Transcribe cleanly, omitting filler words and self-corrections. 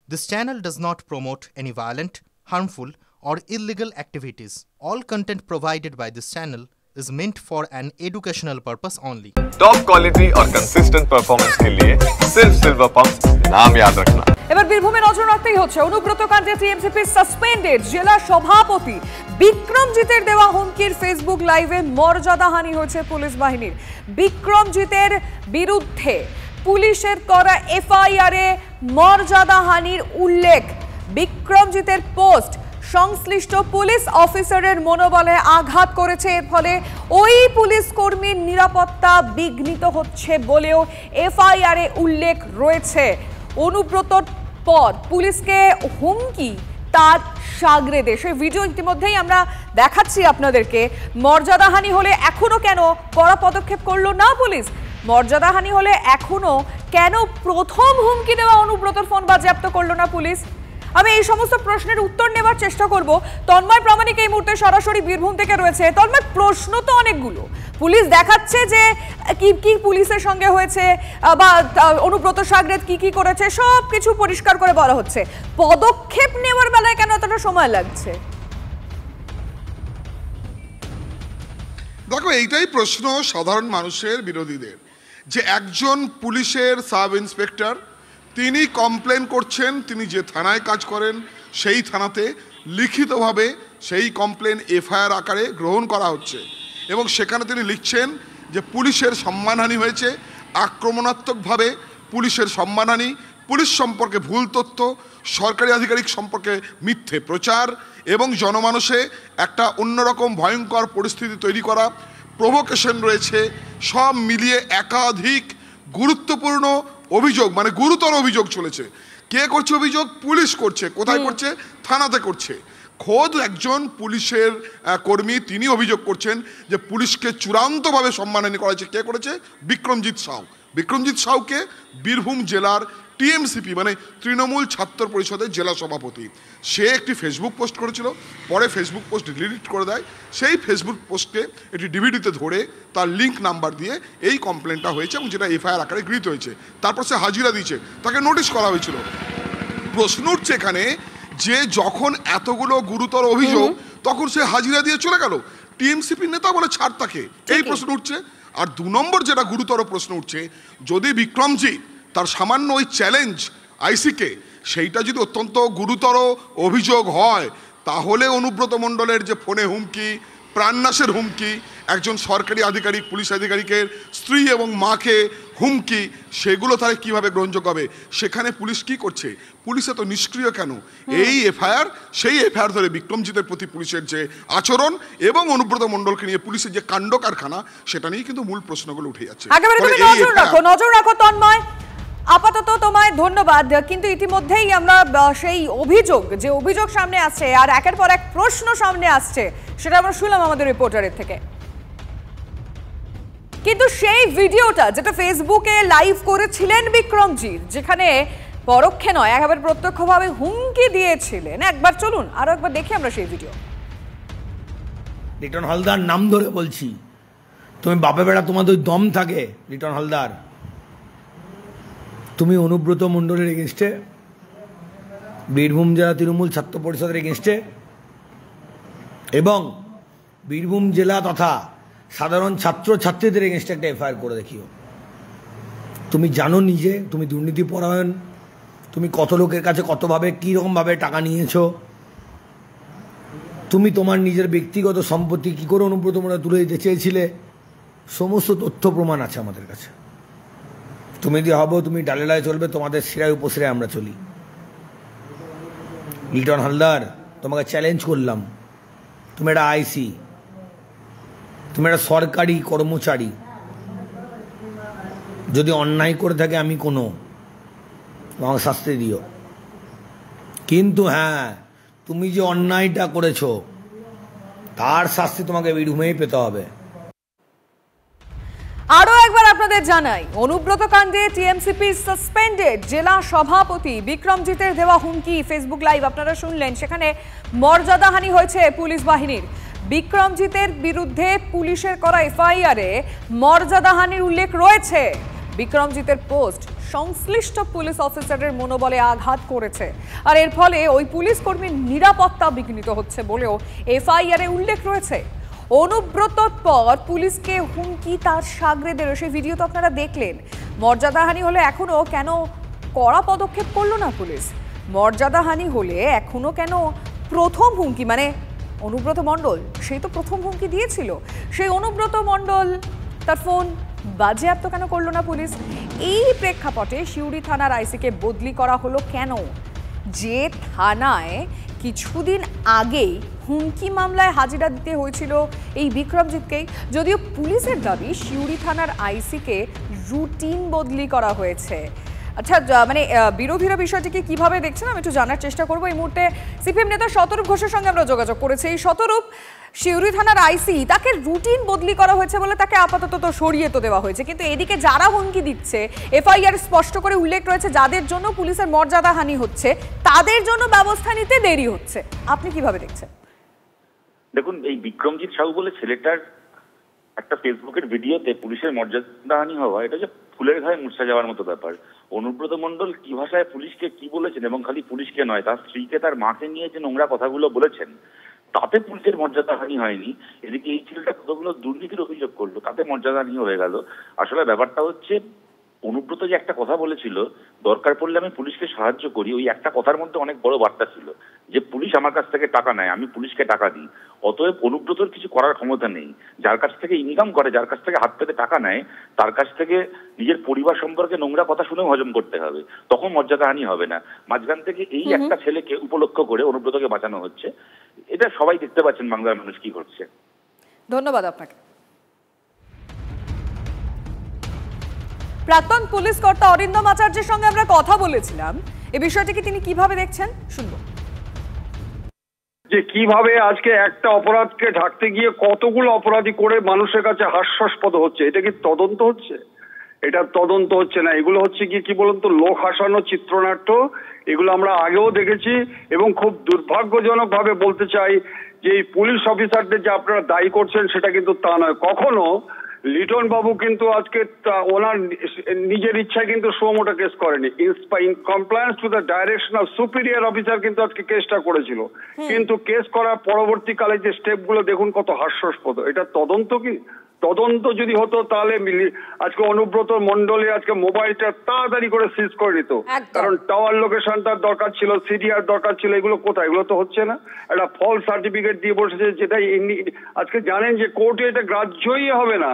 This channel does not promote any violent, harmful, or illegal activities. All content provided by this channel is meant for an educational purpose only. Top quality और consistent performance के लिए सिर्फ silver pump नाम याद रखना। এবার বীরভূমে নজর রাখতেই হচ্ছে অনুব্রত কাণ্ডে টিএমসিপি সাসপেন্ডেড জেলা সভাপতি বিক্রমজিতের দেওয়া হুমকির ফেসবুক লাইভে মর্যাদাহানি হয়েছে পুলিশ বাহিনীর। বিক্রমজিতের বিরুদ্ধে পুলিশের করা এফআইআরে মর্যাদাহানির উল্লেখ। বিক্রমজিতের পোস্ট সংশ্লিষ্ট পুলিশ অফিসারের মনোবলে আঘাত করেছে। এর ফলে ওই পুলিশ কর্মীর নিরাপত্তা বিঘ্নিত হচ্ছে বলেও এফআইআরে উল্লেখ রয়েছে। অনুব্রতর পর পুলিশকে হুমকি তার সাগরেদে, সেই ভিডিও ইতিমধ্যেই আমরা দেখাচ্ছি আপনাদেরকে। মর্যাদাহানি হলে এখনো কেন কড়া পদক্ষেপ করলো না পুলিশ? মর্যাদাহানি হলে এখনো কেন প্রথম হুমকি দেওয়া অনুব্রতর ফোন বাজেয়াপ্ত করলো না পুলিশ? আমি এই সমস্ত প্রশ্নের উত্তর নেবার চেষ্টা করব। তন্ময় প্রামাণিক এই মুহূর্তে সরাসরি বীরভূম থেকে রয়েছে। তন্ময়, প্রশ্ন তো অনেকগুলো, পুলিশ দেখাচ্ছে যে কি কি পুলিশের সঙ্গে হয়েছে বা অনুব্রত সাগরেদ কি কি করেছে সব কিছু পরিষ্কার করে বলা হচ্ছে, পদক্ষেপ নেওয়ার বেলায় কেন এতটা সময় লাগছে? দেখো, এইটাই প্রশ্ন সাধারণ মানুষের, বিরোধীদের, যে একজন পুলিশের সাব ইন্সপেক্টর তিনি কমপ্লেন করছেন, তিনি যে থানায় কাজ করেন সেই থানাতে লিখিতভাবে সেই কমপ্লেন এফআইআর আকারে গ্রহণ করা হচ্ছে এবং সেখানে তিনি লিখছেন যে পুলিশের সম্মানহানি হয়েছে, আক্রমণাত্মকভাবে পুলিশের সম্মানহানি, পুলিশ সম্পর্কে ভুল তথ্য, সরকারি আধিকারিক সম্পর্কে মিথ্যে প্রচার এবং জনমানসে একটা অন্যরকম ভয়ঙ্কর পরিস্থিতি তৈরি করা, প্রভোকেশন রয়েছে। সব মিলিয়ে একাধিক গুরুত্বপূর্ণ অভিযোগ, মানে গুরুতর অভিযোগ চলেছে। কে করছে অভিযোগ? পুলিশ করছে। কোথায় করছে? থানাতে করছে। খোদ একজন পুলিশের কর্মী তিনি অভিযোগ করছেন যে পুলিশকে চূড়ান্তভাবে সম্মানহানি করা হয়েছে। কে করেছে? বিক্রমজিৎ সাউ। বিক্রমজিৎ সাউকে বীরভূম জেলার টিএমসিপি মানে তৃণমূল ছাত্র পরিষদের জেলা সভাপতি, সে একটি ফেসবুক পোস্ট করেছিল, পরে ফেসবুক পোস্ট ডিলিট করে দেয়। সেই ফেসবুক পোস্টকে একটি ডিভিডিতে ধরে তার লিঙ্ক নাম্বার দিয়ে এই কমপ্লেনটা হয়েছে এবং যেটা এফআইআর আকারে গৃহীত হয়েছে। তারপর সে হাজিরা দিয়েছে, তাকে নোটিশ করা হয়েছিল। প্রশ্ন উঠছে এখানে যে যখন এতগুলো গুরুতর অভিযোগ তখন সে হাজিরা দিয়ে চলে গেল, টিএমসিপির নেতা বলে ছাড় তাকে, এই প্রশ্ন উঠছে। আর দু নম্বর যেটা গুরুতর প্রশ্ন উঠছে, যদি বিক্রমজিৎ তার সামান্য ওই চ্যালেঞ্জ আইসিকে সেইটা যদি অত্যন্ত গুরুতর অভিযোগ হয়, তাহলে অনুব্রত মণ্ডলের যে ফোনে হুমকি, প্রাণনাশের হুমকি, একজন সরকারি আধিকারিক, পুলিশ আধিকারিকের স্ত্রী এবং মাকে হুমকি, সেগুলো তাহলে কীভাবে গ্রহণযোগ্য হবে? সেখানে পুলিশ কি করছে? পুলিশে তো নিষ্ক্রিয় কেন? এই এফআইআর, সেই এফআইআর ধরে বিক্রমজিতের প্রতি পুলিশের যে আচরণ এবং অনুব্রত মণ্ডলকে নিয়ে পুলিশের যে কাণ্ড কারখানা, সেটা নিয়ে কিন্তু মূল প্রশ্নগুলো উঠে যাচ্ছে। নজর রাখো তন্ময়। আপাতত তোমায় ধন্যবাদ। কিন্তু ইতিমধ্যেই আমরা সেই অভিযোগ সামনে আসছে আর একের পর এক প্রশ্ন সামনে আসছে, সেটা আমরা শুনলাম আমাদের রিপোর্টারের থেকে। কিন্তু সেই ভিডিওটা যেটা ফেসবুকে লাইভ করেছিলেন বিক্রমজিৎ, যেখানে পরোক্ষে নয় একেবারে প্রত্যক্ষভাবে হুমকি দিয়েছিলেন, একবার চলুন আরো একবার দেখি আমরা সেই ভিডিও। রিটন হালদার নাম ধরে বলছি, তুমি বাপে বেড়া তোমাদের ওই দম থাকে, রিটন হালদার তুমি অনুব্রত মণ্ডলের এগেনস্টে, বীরভূম জেলা তৃণমূল ছাত্র পরিষদের এগেনস্টে এবং বীরভূম জেলা তথা সাধারণ ছাত্র ছাত্রীদের এগেনস্টে একটা এফআইআর করে দেখিও। তুমি জানো নিজে, তুমি দুর্নীতি পরায়ণ, তুমি কত লোকের কাছে কতভাবে কীরকমভাবে টাকা নিয়েছো, তুমি তোমার নিজের ব্যক্তিগত সম্পত্তি কী করে অনুব্রত মণ্ডল তুলে দিতে চেয়েছিলে, সমস্ত তথ্য প্রমাণ আছে আমাদের কাছে। তুমি দিয়ে হবো, তুমি ডালেলায় চলবে, তোমাদের শিরায় উপশিরায় আমরা চলি। লিটন হালদার, তোমাকে চ্যালেঞ্জ করলাম, তুমি একটা আইসি, তুমি একটা সরকারি কর্মচারী, যদি অন্যায় করে থাকে আমি কোনো আমাকে শাস্তি দিও, কিন্তু হ্যাঁ তুমি যে অন্যায়টা করেছো তার শাস্তি তোমাকে বীরভূমেই পেতে হবে। আরো একবার আপনাদের জানাই, অনুব্রত কাণ্ডে টিএমসিপি সাসপেন্ডেড জেলা সভাপতি বিক্রমজিতের দেওয়া হুমকি ফেসবুক লাইভ আপনারা শুনলেন, সেখানে মর্যাদাহানি হয়েছে পুলিশ বাহিনীর। বিক্রমজিতের বিরুদ্ধে পুলিশের করা এফআইআরে মর্যাদাহানির উল্লেখ রয়েছে। বিক্রমজিতের পোস্ট সংশ্লিষ্ট পুলিশ অফিসারের মনোবলে আঘাত করেছে, আর এর ফলে ওই পুলিশ কর্মীর নিরাপত্তা বিঘ্নিত হচ্ছে বলেও এফআইআরে উল্লেখ রয়েছে। অনুব্রতর পর পুলিশকে হুমকি তার সাগরেদের, সেই ভিডিও তো আপনারা দেখলেন। মর্যাদাহানি হলে এখনো কেন কড়া পদক্ষেপ করলো না পুলিশ? মর্যাদাহানি হলে এখনো কেন প্রথম হুমকি, মানে অনুব্রত মণ্ডল সেই তো প্রথম হুমকি দিয়েছিল, সেই অনুব্রত মণ্ডল তার ফোন বাজেয়াপ্ত কেন করলো না পুলিশ? এই প্রেক্ষাপটে সিউড়ি থানার আইসিকে বদলি করা হলো কেন? যে থানায় কিছুদিন আগেই হুমকি মামলায় হাজিরা দিতে হয়েছিল এই বিক্রমজিৎকেই। যদিও পুলিশের দাবি সিউড়ি থানার আইসিকে রুটিন বদলি করা হয়েছে। আচ্ছা, মানে বিরোধীরা বিষয়টিকে কিভাবে দেখছেন আমি একটু জানার চেষ্টা করবো। এই মুহূর্তে সিপিএম নেতা শতরূপ ঘোষের সঙ্গে আমরা যোগাযোগ করেছি। এই শতরূপ, সিউড়ি থানার আইসি তাকে রুটিন বদলি করা হয়েছে বলে তাকে আপাতত তো সরিয়ে তো দেওয়া হয়েছে, কিন্তু এদিকে যারা হুমকি দিচ্ছে এফআইআর স্পষ্ট করে উল্লেখ রয়েছে যাদের জন্য পুলিশের মর্যাদাহানি হচ্ছে তাদের জন্য ব্যবস্থা নিতে দেরি হচ্ছে। আপনি কিভাবে দেখছেন? দেখুন, এই বিক্রমজিৎ সাহু বলে ছেলেটার একটা ফেসবুকের ভিডিওতে পুলিশের মর্যাদাহানি হওয়া, এটা যে ফুলের ঘায়ে মূর্ছা যাওয়ার মতো ব্যাপার। অনুব্রত মণ্ডল কি ভাষায় পুলিশকে কি বলেছেন, এবং খালি পুলিশকে নয়, তার স্ত্রীকে তার মাকে নিয়ে যে নোংরা কথাগুলো বলেছেন, তাতে পুলিশের মর্যাদাহানি হয়নি। এদিকে এই ছেলেটা কতগুলো দুর্নীতির অভিযোগ করলো, তাতে মর্যাদাহানি হয়ে গেল। আসলে ব্যাপারটা হচ্ছে, অনুব্রত যে একটা কথা বলেছিল, দরকার পড়লে আমি পুলিশকে সাহায্য করি, ওই একটা কথার মধ্যে অনেক বড় বার্তা ছিল যে পুলিশ আমার কাছ থেকে টাকা নেয়, আমি পুলিশকে টাকা দিই। অতএব অনুব্রতর কিছু করার ক্ষমতা নেই। যার কাছ থেকে ইনকাম করে, যার কাছ থেকে হাত পেতে টাকা নেয়, তার কাছ থেকে নিজের পরিবার সম্পর্কে নোংরা কথা শুনেও হজম করতে হবে, তখন মর্যাদাহানি হবে না। মাঝখান থেকে এই একটা ছেলেকে উপলক্ষ করে অনুব্রতকে বাঁচানো হচ্ছে। এটা সবাই দেখতে পাচ্ছেন বাংলার মানুষ কি করছে। ধন্যবাদ আপনাকে। প্রাক্তন পুলিশ কর্তা অরিন্দম আচার্যের সঙ্গে আমরা কথা বলেছিলাম। এই বিষয়টিকে তিনি কিভাবে দেখছেন শুনবো। যে কিভাবে আজকে একটা অপরাধকে ঢাকতে গিয়ে কতগুলো অপরাধী করে মানুষের কাছে হাস্যাস্পদ হচ্ছে। এটা কি তদন্ত হচ্ছে? এটা তদন্ত হচ্ছে না, এগুলো হচ্ছে কি বলুন তো, লোক হাসানো চিত্রনাট্য। এগুলো আমরা আগেও দেখেছি, এবং খুব দুর্ভাগ্যজনক ভাবে বলতে চাই যে এই পুলিশ অফিসারদের যে আপনারা দায়ী করছেন সেটা কিন্তু তা নয়। কখনো লিটন বাবু কিন্তু আজকে ওনার নিজের ইচ্ছায় কিন্তু সোমোটা কেস করেনি, in compliance to the direction of superior officer কিন্তু আজকে কেসটা করেছিল। কিন্তু কেস করার পরবর্তীকালে যে স্টেপগুলো দেখুন কত হাস্যাস্পদ। এটা তদন্ত কি? তদন্ত যদি হতো তাহলে আজকে অনুব্রত মণ্ডলে আজকে মোবাইলটা তাড়াতাড়ি করে সিজ করে নিত, কারণ টাওয়ার লোকেশনটার দরকার ছিল, সিডিআর দরকার ছিল। এগুলো কোথায়? এগুলো তো হচ্ছে না। একটা ফলস সার্টিফিকেট দিয়ে বসেছে, যেটা আজকে জানেন যে কোর্টে এটা গ্রাহ্যই হবে না।